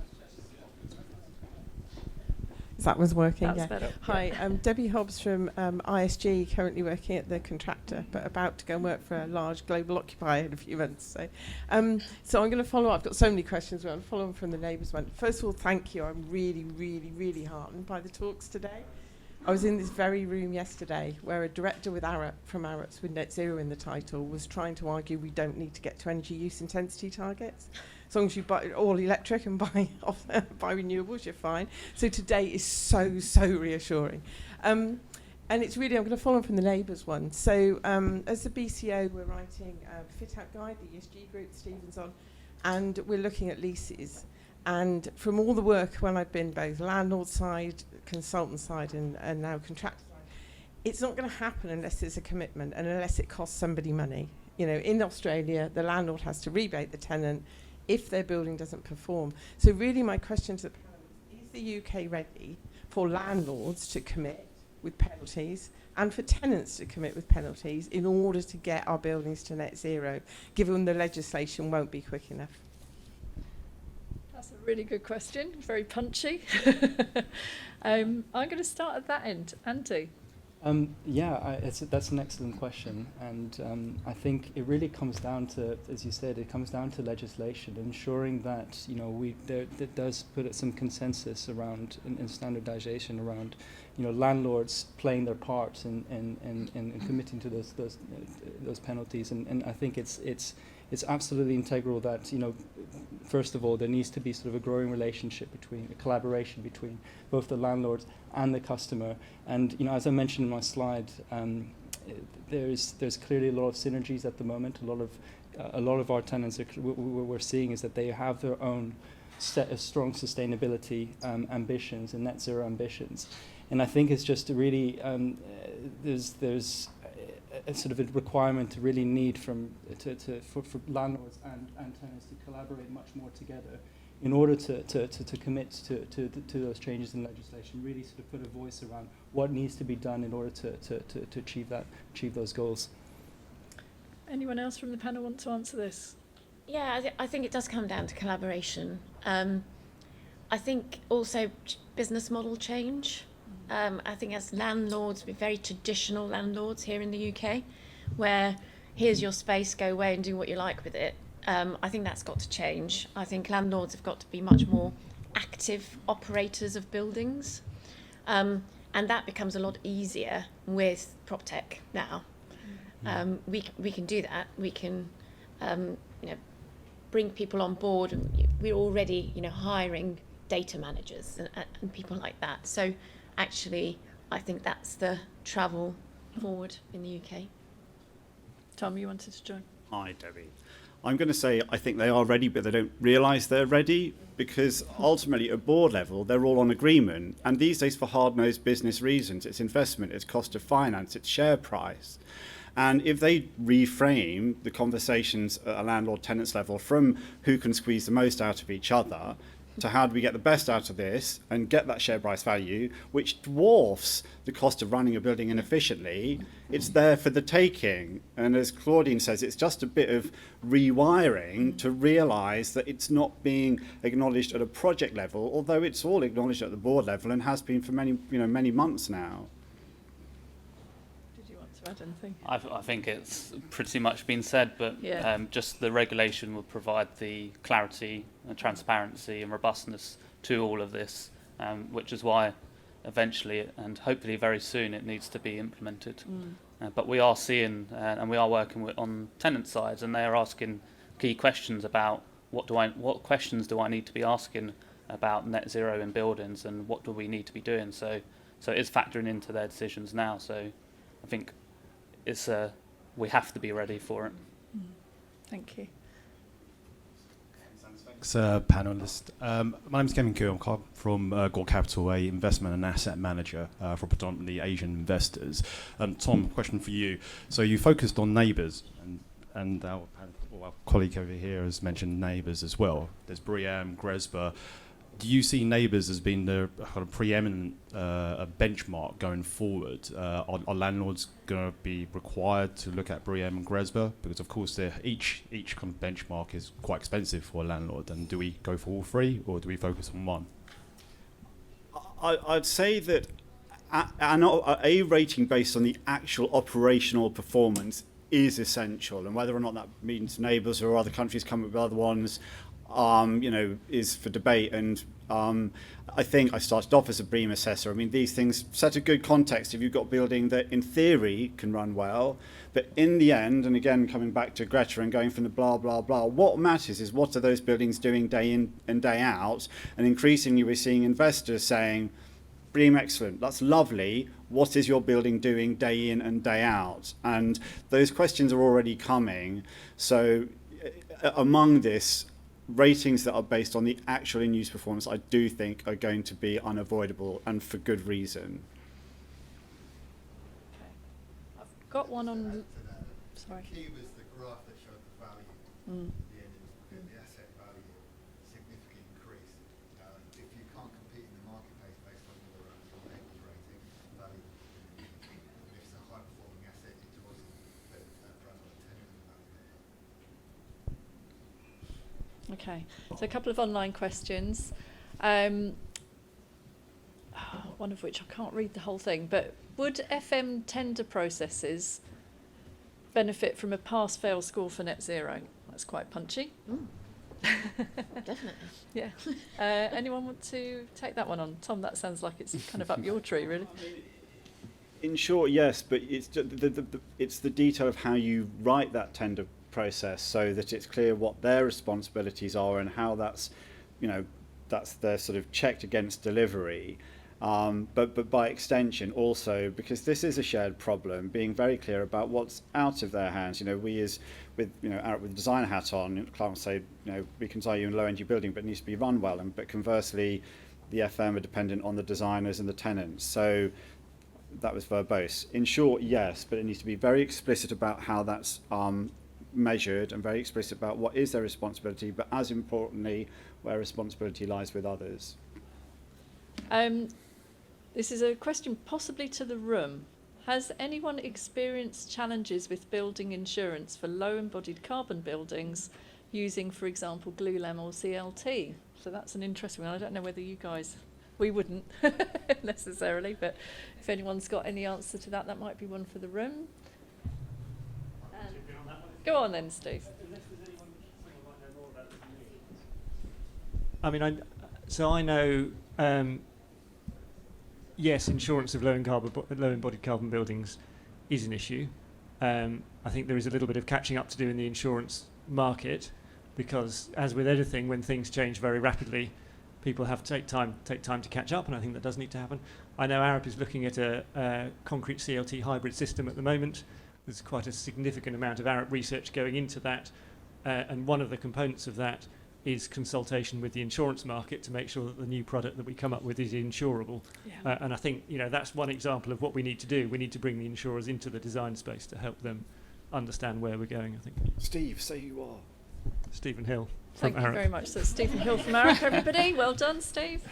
That was working. That's better. Hi, I'm Debbie Hobbs from ISG, currently working at the contractor, but about to go and work for a large global occupier in a few months. So I'm going to follow up. I've got so many questions. I'm going to follow on from the Neighbours one. First of all, thank you. I'm really, really, really heartened by the talks today. I was in this very room yesterday where a director with Arup, from Arup's with net zero in the title, was trying to argue we don't need to get to energy use intensity targets. As long as you buy all electric and buy renewables, you're fine. So today is so reassuring. And it's really, I'm going to follow on from the neighbours one. So as the BCO, we're writing a fit-out guide, the ESG group, Stephen's on, and we're looking at leases. And from all the work when I've been both landlord side, consultant side, and now contractor side, it's not going to happen unless there's a commitment and unless it costs somebody money. You know, in Australia, the landlord has to rebate the tenant if their building doesn't perform. So really my question to the panel is the UK ready for landlords to commit with penalties and for tenants to commit with penalties in order to get our buildings to net zero, given the legislation won't be quick enough? That's a really good question, very punchy. I'm going to start at that end. Andy? That's an excellent question, and I think it really comes down to, as you said, it comes down to legislation, ensuring that that does put some consensus around and standardisation around, landlords playing their part in committing to those penalties, and I think it's absolutely integral that, first of all, there needs to be sort of a growing relationship a collaboration between both the landlords and the customer. And, as I mentioned in my slide, there's clearly a lot of synergies at the moment. A lot of our tenants, what we're seeing is that they have their own set of strong sustainability ambitions and net zero ambitions. And I think it's just really, there's a sort of a requirement to really need for landlords and tenants to collaborate much more together in order to commit to those changes in legislation, really sort of put a voice around what needs to be done in order to achieve those goals. Anyone else from the panel want to answer this? Yeah, I think it does come down to collaboration. I think also business model change. I think as landlords, we're very traditional landlords here in the UK, where here's your space, go away and do what you like with it. I think that's got to change. I think landlords have got to be much more active operators of buildings. And that becomes a lot easier with PropTech now. We can do that. We can bring people on board, and we're already hiring data managers and people like that. So actually, I think that's the travel forward in the UK. Tom, you wanted to join? Hi, Debbie. I'm going to say I think they are ready, but they don't realise they're ready, because ultimately at board level, they're all on agreement. And these days, for hard-nosed business reasons, it's investment, it's cost of finance, it's share price. And if they reframe the conversations at a landlord-tenants level from who can squeeze the most out of each other to how do we get the best out of this and get that share price value, which dwarfs the cost of running a building inefficiently, it's there for the taking. And as Claudine says, it's just a bit of rewiring to realise that it's not being acknowledged at a project level, although it's all acknowledged at the board level and has been for many months now. Did you want to add anything? I think it's pretty much been said, but Yeah. just the regulation will provide the clarity and transparency and robustness to all of this, which is why eventually and hopefully very soon it needs to be implemented. But we are seeing and we are working on tenant sides, and they are asking key questions about what questions do I need to be asking about net zero in buildings, and what do we need to be doing. So it is factoring into their decisions now. So I think it's we have to be ready for it. Thank you. Thanks, panelist. My name is Kevin Koo. I'm from Gore Capital, a investment and asset manager for predominantly Asian investors. Tom, question for you. So you focused on neighbours, and our colleague over here has mentioned neighbours as well. There's BREEAM, GRESB. Do you see neighbours as being the kind of preeminent benchmark going forward? Are landlords going to be required to look at BREEAM and GRESB? Because of course, each kind of benchmark is quite expensive for a landlord. And do we go for all three, or do we focus on one? I'd say that a rating based on the actual operational performance is essential, and whether or not that means neighbours or other countries come up with other ones, is for debate. And I think I started off as a BREEAM assessor. I mean, these things set a good context if you've got a building that in theory can run well, but in the end, and again coming back to Greta and going from the blah blah blah, what matters is what are those buildings doing day in and day out. And increasingly we're seeing investors saying, BREEAM excellent, that's lovely, what is your building doing day in and day out? And those questions are already coming. So among this, ratings that are based on the actual in-use performance, I do think are going to be unavoidable, and for good reason. Okay. I've got one on. Sorry. The key was the graph that showed the value. The asset value significantly increased. If you can't compete in the marketplace based on your neighbour's rating, value. If it's a high-performing asset, it wasn't perhaps a tenant value. Okay, so a couple of online questions, one of which I can't read the whole thing, but would FM tender processes benefit from a pass-fail score for net zero? That's quite punchy. Definitely. Yeah. Anyone want to take that one on? Tom, that sounds like it's kind of up your tree, really. In short, yes, but it's it's the detail of how you write that tender process so that it's clear what their responsibilities are and how that's, that's their sort of checked against delivery. But by extension also, because this is a shared problem, being very clear about what's out of their hands. We as with Arup with the design hat on, the client will say, we can design you a low energy building, but it needs to be run well. But conversely, the FM are dependent on the designers and the tenants. So that was verbose. In short, yes, but it needs to be very explicit about how that's measured and very explicit about what is their responsibility, but as importantly, where responsibility lies with others. This is a question possibly to the room. Has anyone experienced challenges with building insurance for low embodied carbon buildings using, for example, glulam or CLT? So that's an interesting one. I don't know whether you guys, we wouldn't necessarily, but if anyone's got any answer to that, that might be one for the room. Go on then, Steve. I mean, I know, yes, insurance of low embodied carbon buildings is an issue. I think there is a little bit of catching up to do in the insurance market, because as with anything, when things change very rapidly, people have to take time to catch up, and I think that does need to happen. I know Arup is looking at a concrete CLT hybrid system at the moment. There's quite a significant amount of Arup research going into that, and one of the components of that is consultation with the insurance market to make sure that the new product that we come up with is insurable. Yeah. And I think that's one example of what we need to do. We need to bring the insurers into the design space to help them understand where we're going, I think. Steve, say who you are. Stephen Hill from Arup. Thank you very much. So Stephen Hill from Arup, everybody. Well done, Steve.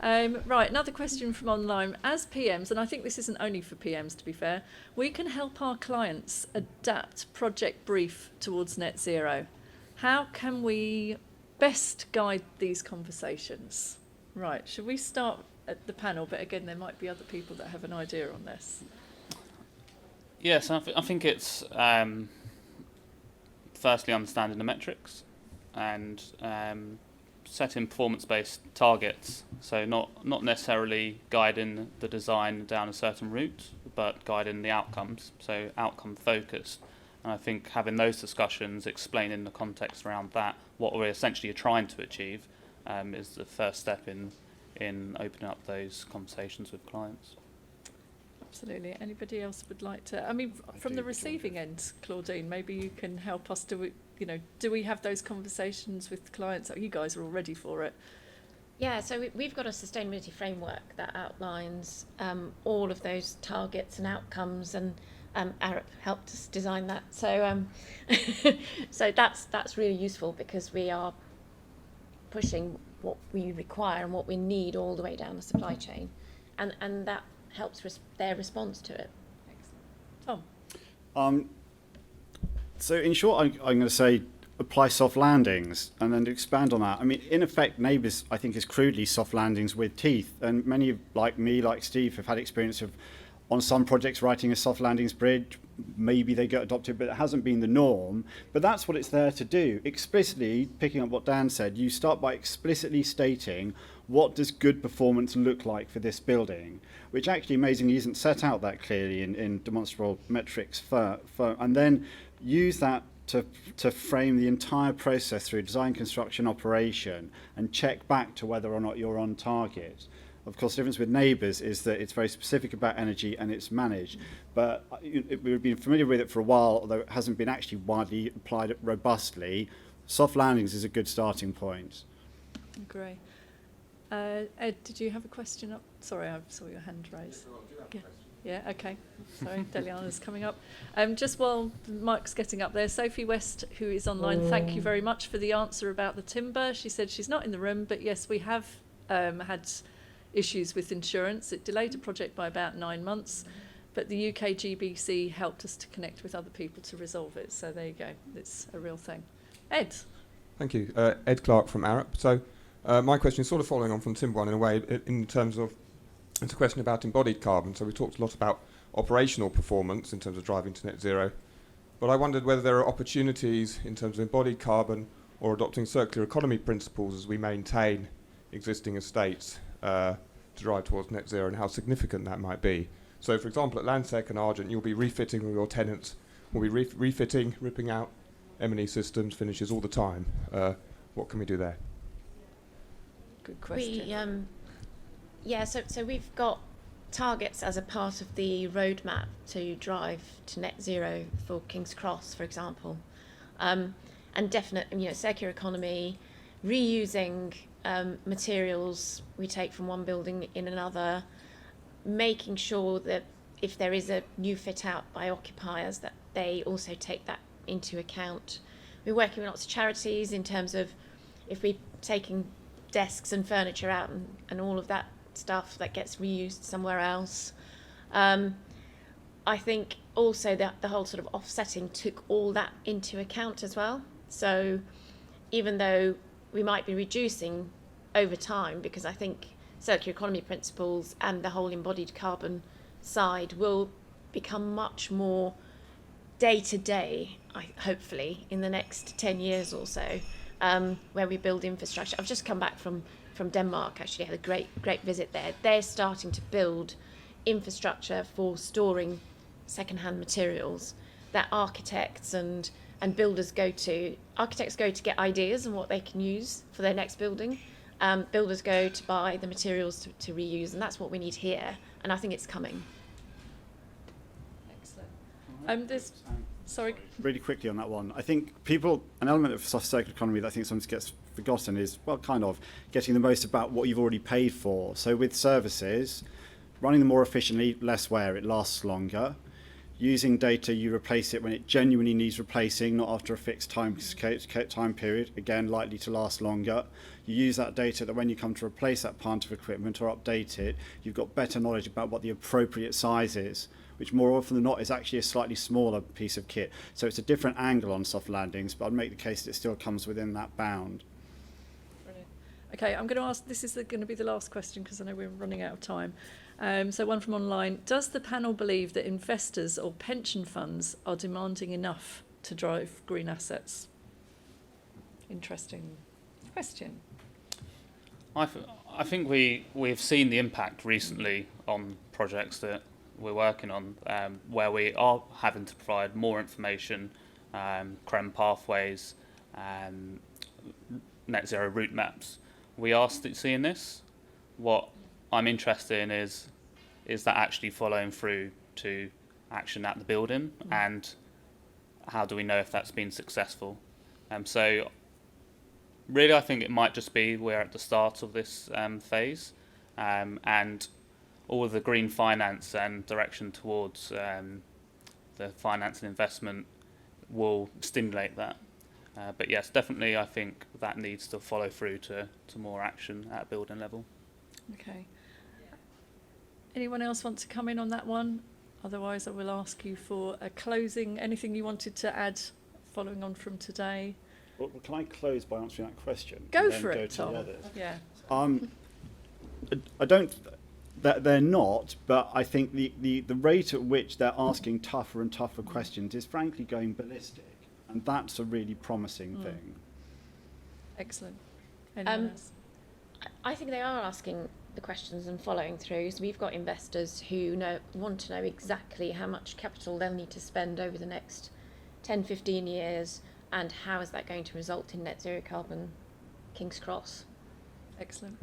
Right, another question from online. As PMs, and I think this isn't only for PMs to be fair, we can help our clients adapt project brief towards net zero. How can we best guide these conversations? Right, should we start at the panel? But again, there might be other people that have an idea on this. Yes, I think it's firstly understanding the metrics and setting performance-based targets. So not necessarily guiding the design down a certain route, but guiding the outcomes. So outcome focused. And I think having those discussions, explaining the context around that, what we're essentially trying to achieve, is the first step in opening up those conversations with clients. Absolutely. Anybody else would like to? I mean, from the receiving end, Claudine, maybe you can help us. Do we have those conversations with clients? Oh, you guys are all ready for it. Yeah, so we've got a sustainability framework that outlines all of those targets and outcomes, and Arup helped us design that. So so that's really useful, because we are pushing what we require and what we need all the way down the supply chain, and that helps their response to it. Tom. So in short, I'm going to say apply soft landings, and then to expand on that. I mean, in effect, Neighbours, I think, is crudely soft landings with teeth, and many like me, like Steve, have had experience of, on some projects, writing a soft landings bridge. Maybe they get adopted, but it hasn't been the norm. But that's what it's there to do. Explicitly, picking up what Dan said, you start by explicitly stating what does good performance look like for this building, which actually amazingly isn't set out that clearly in demonstrable metrics, and then use that to frame the entire process through design, construction, operation, and check back to whether or not you're on target. Of course, the difference with neighbours is that it's very specific about energy and it's managed. But we've been familiar with it for a while, although it hasn't been actually widely applied robustly. Soft landings is a good starting point. Great. Ed, did you have a question up? Sorry, I saw your hand raised. Yeah, okay. Sorry, Deliana's coming up. Just while Mike's getting up there, Sophie West, who is online, thank you very much for the answer about the timber. She said she's not in the room, but yes, we have had issues with insurance. It delayed a project by about 9 months, but the UK GBC helped us to connect with other people to resolve it. So there you go. It's a real thing. Ed. Thank you. Ed Clark from Arup. So my question is sort of following on from Tim one in a way, in terms of, it's a question about embodied carbon. So we talked a lot about operational performance in terms of driving to net zero, but I wondered whether there are opportunities in terms of embodied carbon or adopting circular economy principles as we maintain existing estates to drive towards net zero, and how significant that might be. So for example, at Landsec and Argent, you'll be refitting with your tenants, will be refitting, ripping out M&E systems, finishes all the time. What can we do there? Good question. So we've got targets as a part of the roadmap to drive to net zero for King's Cross, for example, and definite, circular economy, reusing materials we take from one building in another, making sure that if there is a new fit out by occupiers, that they also take that into account. We're working with lots of charities in terms of if we're taking desks and furniture out and all of that stuff that gets reused somewhere else. I think also that the whole sort of offsetting took all that into account as well. So even though we might be reducing over time, because I think circular economy principles and the whole embodied carbon side will become much more day to day, hopefully, in the next 10 years or so, where we build infrastructure. I've just come back from Denmark, actually. I had a great visit there. They're starting to build infrastructure for storing second-hand materials that architects and builders go to. Architects go to get ideas on what they can use for their next building. Builders go to buy the materials to reuse, and that's what we need here, and I think it's coming. Excellent. Sorry. Really quickly on that one, I think an element of soft circular economy that I think sometimes gets forgotten is, well, kind of getting the most about what you've already paid for. So with services, running them more efficiently, less wear, it lasts longer. Using data, you replace it when it genuinely needs replacing, not after a fixed time period, again, likely to last longer. You use that data that when you come to replace that part of equipment or update it, you've got better knowledge about what the appropriate size is, which more often than not is actually a slightly smaller piece of kit. So it's a different angle on soft landings, but I'd make the case that it still comes within that bound. Brilliant. Okay, I'm going to ask, this is going to be the last question because I know we're running out of time. So one from online. Does the panel believe that investors or pension funds are demanding enough to drive green assets? Interesting question. I think we've seen the impact recently on projects that we're working on, where we are having to provide more information, CREM pathways, net zero route maps. We are seeing this. What I'm interested in is that actually following through to action at the building, and how do we know if that's been successful? So really, I think it might just be we're at the start of this phase, and all of the green finance and direction towards the finance and investment will stimulate that. But yes, definitely, I think that needs to follow through to more action at building level. Okay. Anyone else want to come in on that one? Otherwise, I will ask you for a closing. Anything you wanted to add following on from today? Well, can I close by answering that question? Go for it, Tom. Yeah. I don't. They're not, but I think the rate at which they're asking tougher and tougher questions is frankly going ballistic, and that's a really promising thing. Excellent. Anyone else? I think they are asking the questions and following through. So we've got investors who want to know exactly how much capital they'll need to spend over the next 10, 15 years, and how is that going to result in net zero carbon King's Cross. Excellent.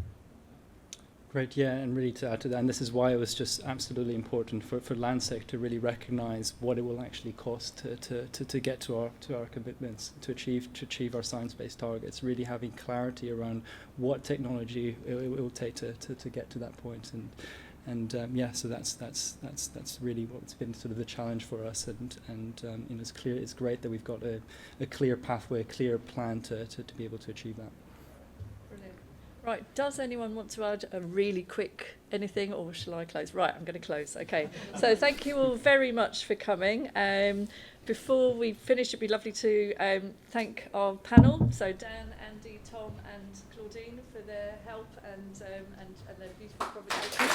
Great, yeah, and really to add to that, and this is why it was just absolutely important for Landsec to really recognise what it will actually cost to get to our commitments, to achieve our science-based targets, really having clarity around what technology it will take to get to that point. And yeah, so that's really what's been sort of the challenge for us, and you know, it's clear, it's great that we've got a clear pathway, a clear plan to be able to achieve that. Brilliant. Right, does anyone want to add a really quick anything, or shall I close? Right, I'm going to close. Okay, so thank you all very much for coming. Before we finish, it'd be lovely to thank our panel, so Dan, Andy, Tom and Claudine, for their help and their beautiful provocations.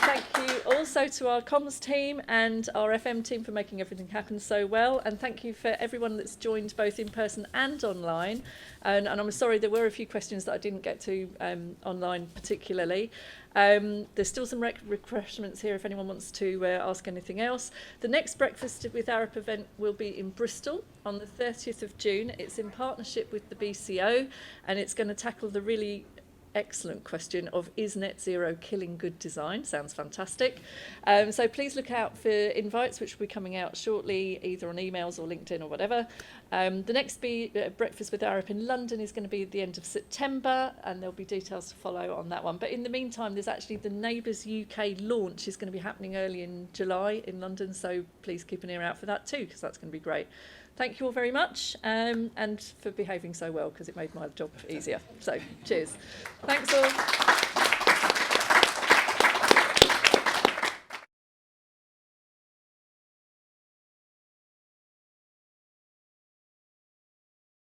Thank you also to our comms team and our FM team for making everything happen so well, and thank you for everyone that's joined both in person and online. And I'm sorry, there were a few questions that I didn't get to online particularly. There's still some refreshments here if anyone wants to ask anything else. The next Breakfast with Arup event will be in Bristol on the 30th of June. It's in partnership with the BCO, and it's going to tackle the really excellent question of, is net zero killing good design? Sounds fantastic. So please look out for invites, which will be coming out shortly, either on emails or LinkedIn or whatever. The next Breakfast with Arup in London is going to be at the end of September, and there'll be details to follow on that one. But in the meantime, there's actually the Neighbours UK launch is going to be happening early in July in London, so please keep an ear out for that too, because that's going to be great. Thank you all very much, and for behaving so well, because it made my job easier. So cheers. Thanks all.